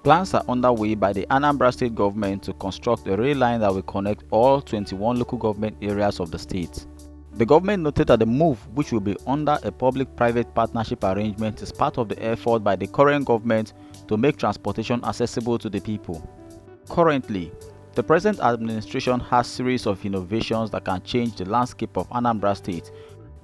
Plans are underway by the Anambra state government to construct a rail line that will connect all 21 local government areas of the state. The government noted that the move, which will be under a public-private partnership arrangement, is part of the effort by the current government to make transportation accessible to the people. Currently, the present administration has a series of innovations that can change the landscape of Anambra State.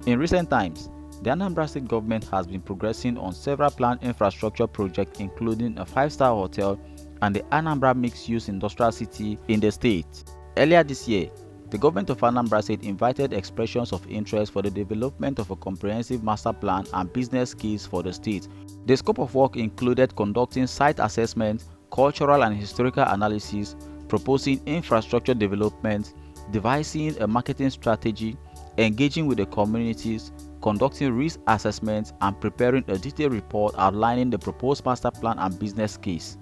In recent times, the Anambra State government has been progressing on several planned infrastructure projects, including a 5-star hotel and the Anambra mixed-use industrial city in the state. Earlier this year, the government of Anambra State invited expressions of interest for the development of a comprehensive master plan and business case for the state. The scope of work included conducting site assessment, cultural and historical analysis, proposing infrastructure development, devising a marketing strategy, engaging with the communities, conducting risk assessments, and preparing a detailed report outlining the proposed master plan and business case.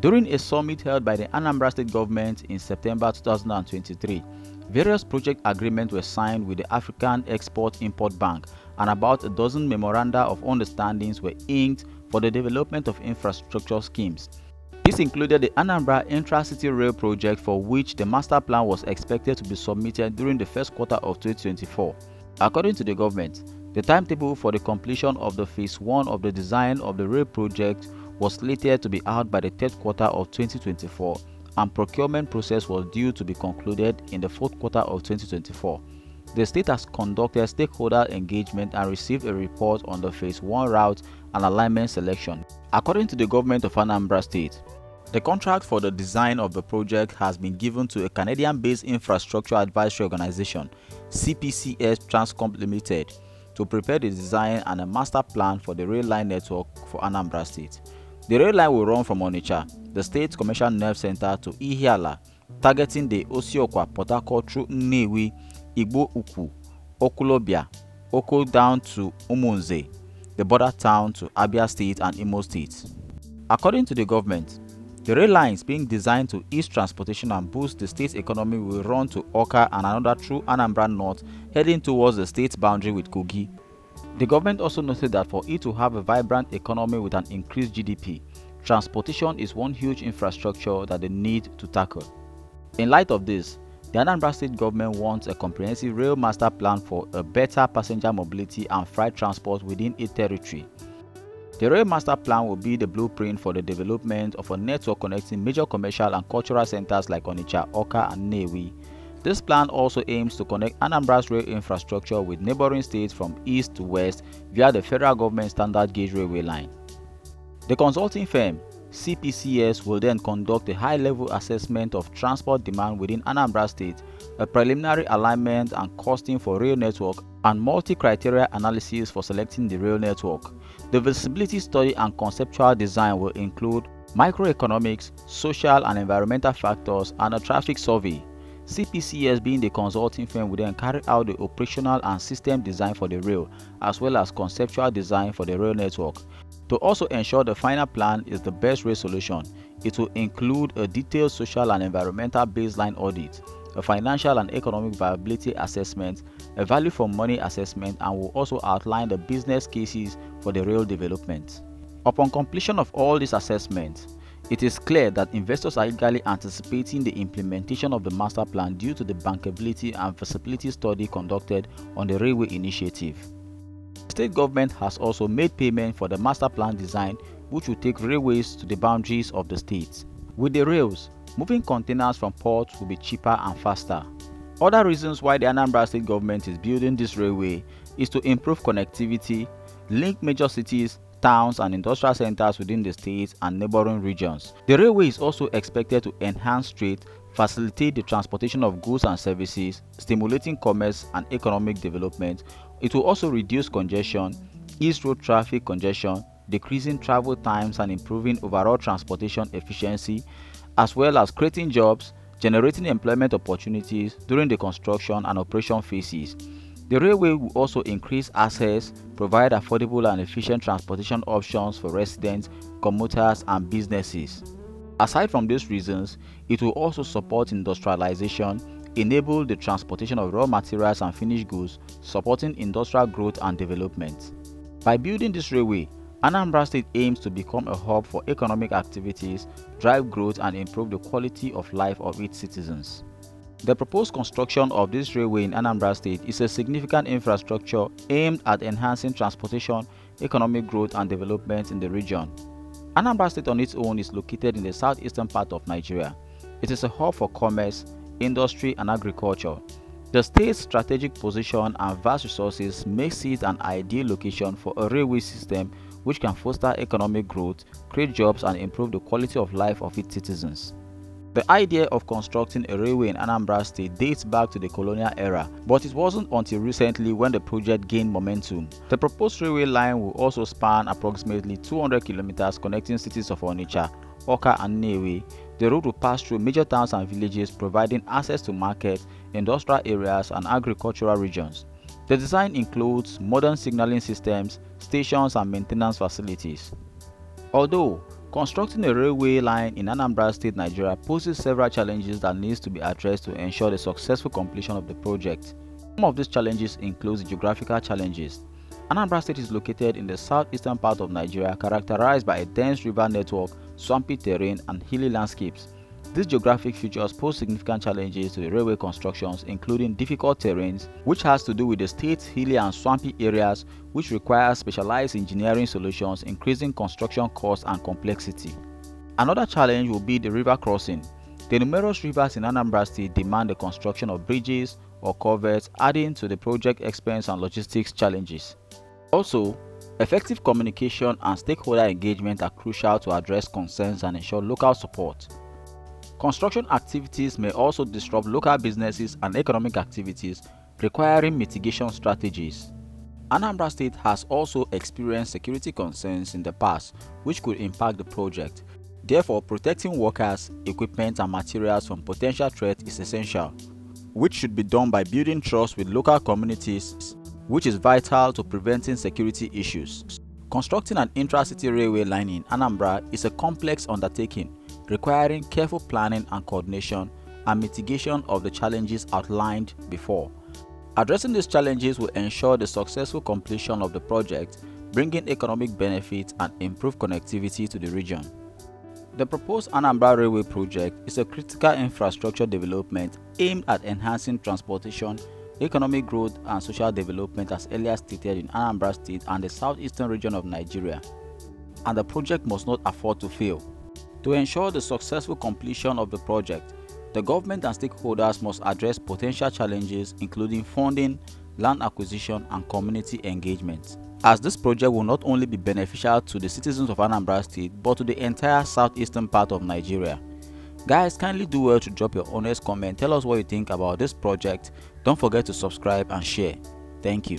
During a summit held by the Anambra State government in September 2023, various project agreements were signed with the African Export-Import Bank, and about a dozen memoranda of understandings were inked for the development of infrastructure schemes. This included the Anambra Intra-City Rail project, for which the master plan was expected to be submitted during the first quarter of 2024. According to the government, the timetable for the completion of the phase 1 of the design of the rail project was slated to be out by the third quarter of 2024, and procurement process was due to be concluded in the fourth quarter of 2024. The state has conducted stakeholder engagement and received a report on the phase 1 route and alignment selection. According to the government of Anambra State, the contract for the design of the project has been given to a Canadian-based infrastructure advisory organization, CPCS Transcom Limited, to prepare the design and a master plan for the rail line network for Anambra State. The rail line will run from Onitsha, the state's commercial nerve center, to Ihiala, targeting the Osiokwa Port Harcourt through Nnewi, Igbo Ukwu, Okulobia, Oko down to Umunze, the border town to Abia State and Imo State. According to the government, the rail lines being designed to ease transportation and boost the state's economy will run to Awka and another through Anambra North, heading towards the state's boundary with Kogi. The government also noted that for it to have a vibrant economy with an increased GDP, transportation is one huge infrastructure that they need to tackle. In light of this, the Anambra State government wants a comprehensive rail master plan for a better passenger mobility and freight transport within its territory. The rail master plan will be the blueprint for the development of a network connecting major commercial and cultural centers like Onitsha, Awka, and Nnewi. This plan also aims to connect Anambra's rail infrastructure with neighboring states from east to west via the federal government standard gauge railway line. The consulting firm, CPCS, will then conduct a high-level assessment of transport demand within Anambra State, a preliminary alignment and costing for rail network, and multi-criteria analysis for selecting the rail network. The feasibility study and conceptual design will include microeconomics, social and environmental factors, and a traffic survey. CPCS, being the consulting firm, will then carry out the operational and system design for the rail, as well as conceptual design for the rail network. To also ensure the final plan is the best rail solution, it will include a detailed social and environmental baseline audit, a financial and economic viability assessment, a value for money assessment, and will also outline the business cases for the rail development. Upon completion of all these assessments, it is clear that investors are eagerly anticipating the implementation of the master plan due to the bankability and feasibility study conducted on the railway initiative. The state government has also made payment for the master plan design, which will take railways to the boundaries of the state. With the rails, moving containers from ports will be cheaper and faster. Other reasons why the Anambra State government is building this railway is to improve connectivity, link major cities, towns and industrial centers within the state and neighboring regions. The railway is also expected to enhance trade, facilitate the transportation of goods and services, stimulating commerce and economic development. It will also reduce congestion, ease road traffic congestion, decreasing travel times and improving overall transportation efficiency, as well as creating jobs, generating employment opportunities during the construction and operation phases. The railway will also increase access, provide affordable and efficient transportation options for residents, commuters, and businesses. Aside from these reasons, it will also support industrialization, enable the transportation of raw materials and finished goods, supporting industrial growth and development. By building this railway, Anambra State aims to become a hub for economic activities, drive growth, and improve the quality of life of its citizens. The proposed construction of this railway in Anambra State is a significant infrastructure aimed at enhancing transportation, economic growth, and development in the region. Anambra State on its own is located in the southeastern part of Nigeria. It is a hub for commerce, industry, and agriculture. The state's strategic position and vast resources makes it an ideal location for a railway system which can foster economic growth, create jobs, and improve the quality of life of its citizens. The idea of constructing a railway in Anambra State dates back to the colonial era, but it wasn't until recently when the project gained momentum. The proposed railway line will also span approximately 200 kilometers connecting cities of Onitsha, Awka, and Nnewi. The route will pass through major towns and villages, providing access to markets, industrial areas, and agricultural regions. The design includes modern signaling systems, stations, and maintenance facilities. Although constructing a railway line in Anambra State, Nigeria poses several challenges that need to be addressed to ensure the successful completion of the project. Some of these challenges include the geographical challenges. Anambra State is located in the southeastern part of Nigeria, characterized by a dense river network, swampy terrain, and hilly landscapes. These geographic features pose significant challenges to the railway constructions, including difficult terrains, which has to do with the state's hilly and swampy areas, which require specialized engineering solutions, increasing construction costs and complexity. Another challenge will be the river crossing. The numerous rivers in Anambra State demand the construction of bridges or culverts, adding to the project expense and logistics challenges. Also, effective communication and stakeholder engagement are crucial to address concerns and ensure local support. Construction activities may also disrupt local businesses and economic activities, requiring mitigation strategies. Anambra State has also experienced security concerns in the past, which could impact the project. Therefore, protecting workers, equipment, and materials from potential threats is essential, which should be done by building trust with local communities, which is vital to preventing security issues. Constructing an intra-city railway line in Anambra is a complex undertaking, requiring careful planning and coordination and mitigation of the challenges outlined before. Addressing these challenges will ensure the successful completion of the project, bringing economic benefits and improved connectivity to the region. The proposed Anambra Railway project is a critical infrastructure development aimed at enhancing transportation, economic growth, and social development as earlier stated in Anambra State and the southeastern region of Nigeria, and the project must not afford to fail. To ensure the successful completion of the project, the government and stakeholders must address potential challenges including funding, land acquisition, and community engagement, as this project will not only be beneficial to the citizens of Anambra State but to the entire southeastern part of Nigeria. Guys, kindly do well to drop your honest comment, tell us what you think about this project. Don't forget to subscribe and share. Thank you.